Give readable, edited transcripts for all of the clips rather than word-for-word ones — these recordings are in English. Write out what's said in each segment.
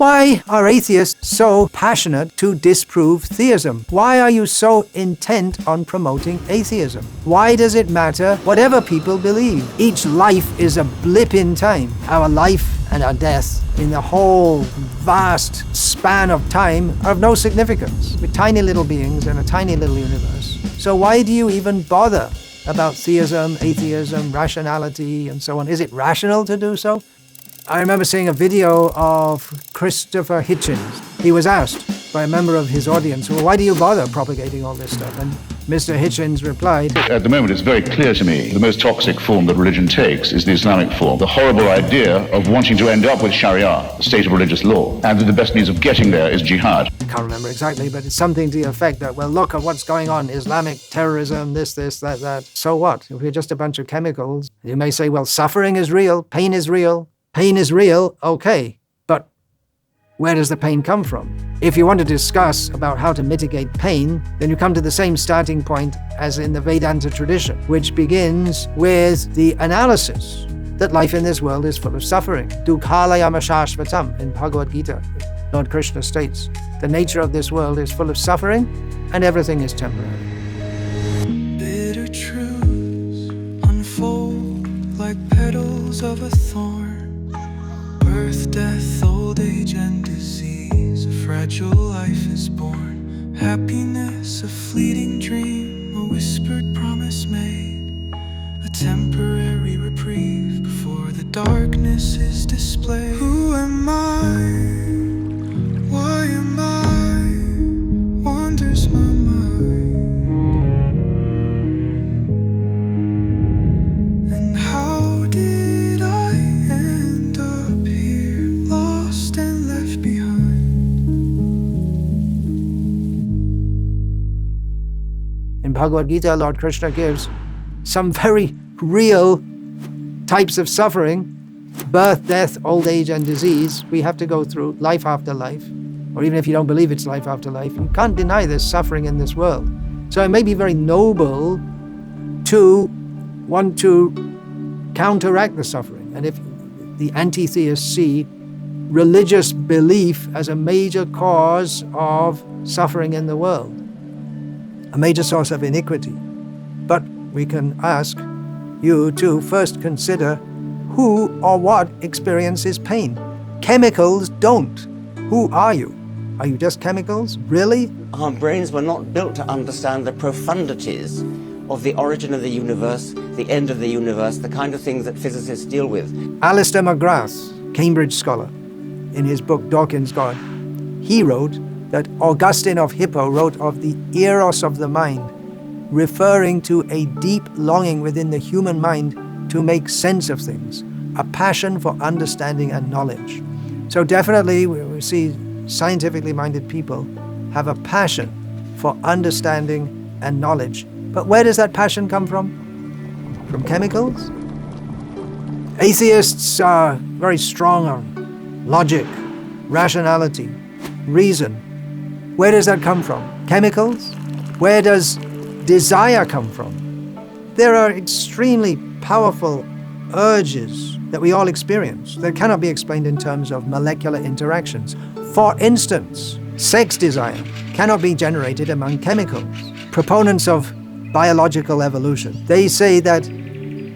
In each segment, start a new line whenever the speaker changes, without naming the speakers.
Why are atheists so passionate to disprove theism? Why are you so intent on promoting atheism? Why does it matter whatever people believe? Each life is a blip in time. Our life and our death in the whole vast span of time are of no significance. We're tiny little beings in a tiny little universe. So why do you even bother about theism, atheism, rationality, and so on? Is it rational to do so? I remember seeing a video of Christopher Hitchens. He was asked by a member of his audience, well, why do you bother propagating all this stuff? And Mr. Hitchens replied,
at the moment, it's very clear to me the most toxic form that religion takes is the Islamic form. The horrible idea of wanting to end up with Sharia, the state of religious law, and that the best means of getting there is jihad.
I can't remember exactly, but it's something to the effect that, well, look at what's going on, Islamic terrorism, this, that. So what? If we're just a bunch of chemicals, you may say, well, suffering is real, pain is real. Pain is real, okay, but where does the pain come from? If you want to discuss about how to mitigate pain, then you come to the same starting point as in the Vedanta tradition, which begins with the analysis that life in this world is full of suffering. Dukkhalayama shashvatam in Bhagavad Gita, Lord Krishna states, the nature of this world is full of suffering and everything is temporary.
Bitter truths unfold like petals of a thorn. Birth, death, old age, and disease. A fragile life is born. Happiness, a fleeting dream. A whispered promise made. A temporary reprieve before the darkness is displayed. Who am I? Why am I? Wanders my mind. And how did I end up here, lost and left behind?
In Bhagavad Gita, Lord Krishna gives some very real types of suffering, birth, death, old age, and disease we have to go through, life after life. Or even if you don't believe it's life after life, you can't deny there's suffering in this world. So it may be very noble to want to counteract the suffering. And if the anti-theists see religious belief as a major cause of suffering in the world, a major source of iniquity. But we can ask you to first consider who or what experiences pain. Chemicals don't. Who are you? Are you just chemicals? Really?
Our brains were not built to understand the profundities of the origin of the universe, the end of the universe, the kind of things that physicists deal with.
Alistair McGrath, Cambridge scholar, in his book Dawkins' God, he wrote that Augustine of Hippo wrote of the eros of the mind, referring to a deep longing within the human mind to make sense of things, a passion for understanding and knowledge. So definitely we see scientifically minded people have a passion for understanding and knowledge. But where does that passion come from? From chemicals? Atheists are very strong on logic, rationality, reason. Where does that come from? Chemicals? Where does desire come from? There are extremely powerful urges that we all experience that cannot be explained in terms of molecular interactions. For instance, sex desire cannot be generated among chemicals. Proponents of biological evolution, they say that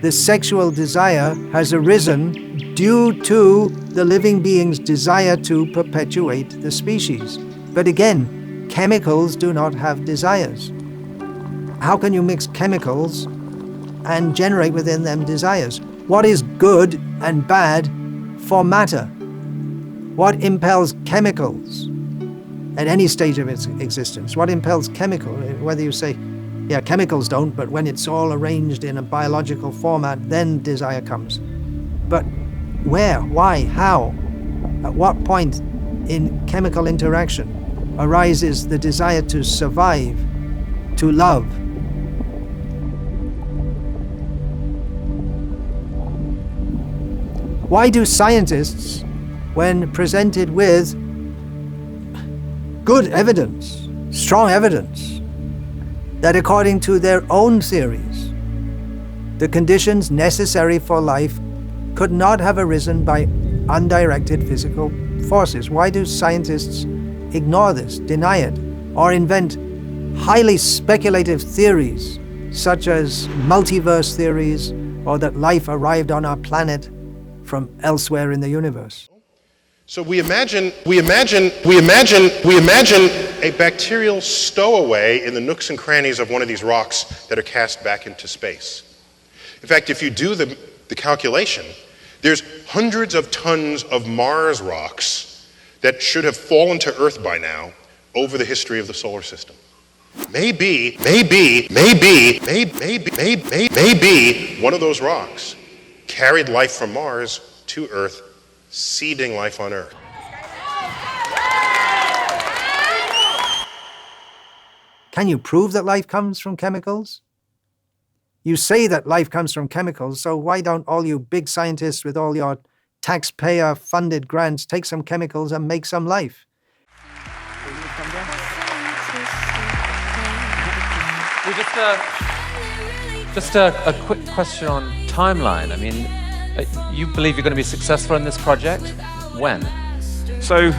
the sexual desire has arisen due to the living being's desire to perpetuate the species. But again, chemicals do not have desires. How can you mix chemicals and generate within them desires? What is good and bad for matter? What impels chemicals at any stage of its existence? What impels chemical? Whether you say, yeah, chemicals don't, but when it's all arranged in a biological format, then desire comes. But where, why, how? At what point in chemical interaction arises the desire to survive, to love? Why do scientists, when presented with good evidence, strong evidence, that according to their own theories, the conditions necessary for life could not have arisen by undirected physical forces? Why do scientists ignore this, deny it, or invent highly speculative theories such as multiverse theories, or that life arrived on our planet from elsewhere in the universe?
So we imagine a bacterial stowaway in the nooks and crannies of one of these rocks that are cast back into space. In fact, if you do the calculation, there's hundreds of tons of Mars rocks that should have fallen to Earth by now over the history of the solar system. Maybe one of those rocks carried life from Mars to Earth, seeding life on Earth.
Can you prove that life comes from chemicals? You say that life comes from chemicals, so why don't all you big scientists with all your taxpayer-funded grants take some chemicals and make some life?
Just a quick question on timeline. I mean, you believe you're going to be successful in this project? When?
So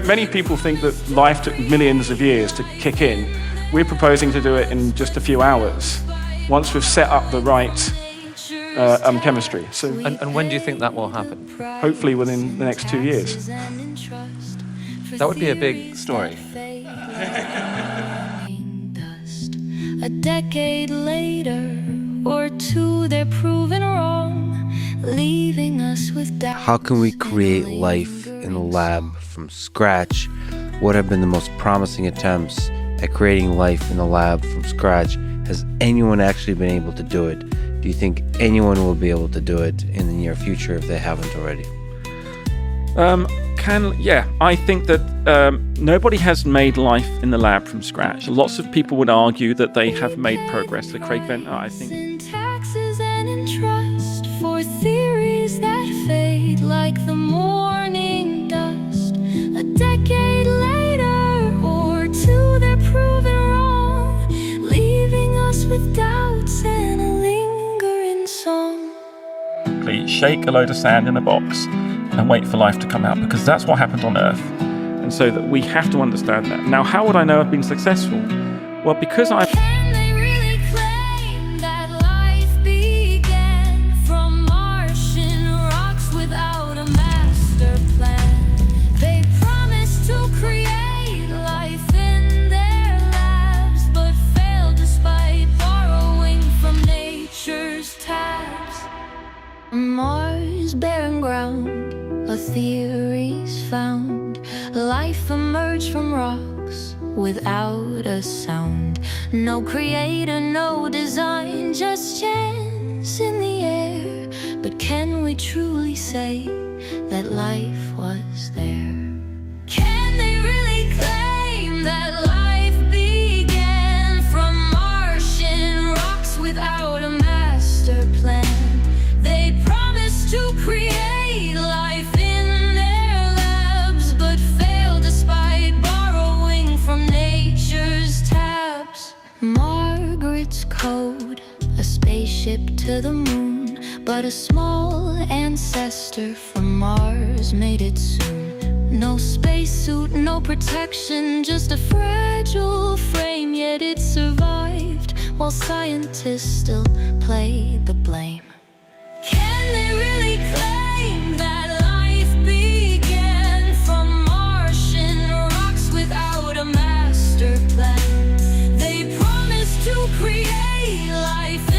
many people think that life took millions of years to kick in. We're proposing to do it in just a few hours, once we've set up the right chemistry. So,
and when do you think that will happen?
hopefully within the next 2 years.
That would be a big story.
A decade later or two, they're proven wrong, leaving us with doubt.
How can we create life in the lab from scratch? What have been the most promising attempts at creating life in the lab from scratch? Has anyone actually been able to do it? Do you think anyone will be able to do it in the near future if they haven't already?
I think that nobody has made life in the lab from scratch. Lots of people would argue that they have made progress. The Craig Venter, I think.
In taxes and in trust for theories that fade like the morning dust. A decade later or two, they're proven wrong, leaving us with doubts and a lingering song.
Please shake a load of sand in a box and wait for life to come out, because that's what happened on Earth. And so that we have to understand that. Now, how would I know I've been successful? Well, because I've...
Can they really claim that life began from Martian rocks without a master plan? They promised to create life in their labs, but failed despite borrowing from nature's tabs. Mars, barren ground, a theory's found. Life emerged from rocks without a sound. No creator, no design, just chance in the air. But can we truly say that life was there? Can they really claim that life began from Martian rocks without a master plan? They promised to create life in their labs, but failed despite borrowing from nature's tabs. Margaret's code, a spaceship to the moon, but a small ancestor from Mars made it soon. No spacesuit, no protection, just a fragile frame, yet it survived while scientists still played the blame. Can they really claim that life began from Martian rocks without a master plan? They promised to create life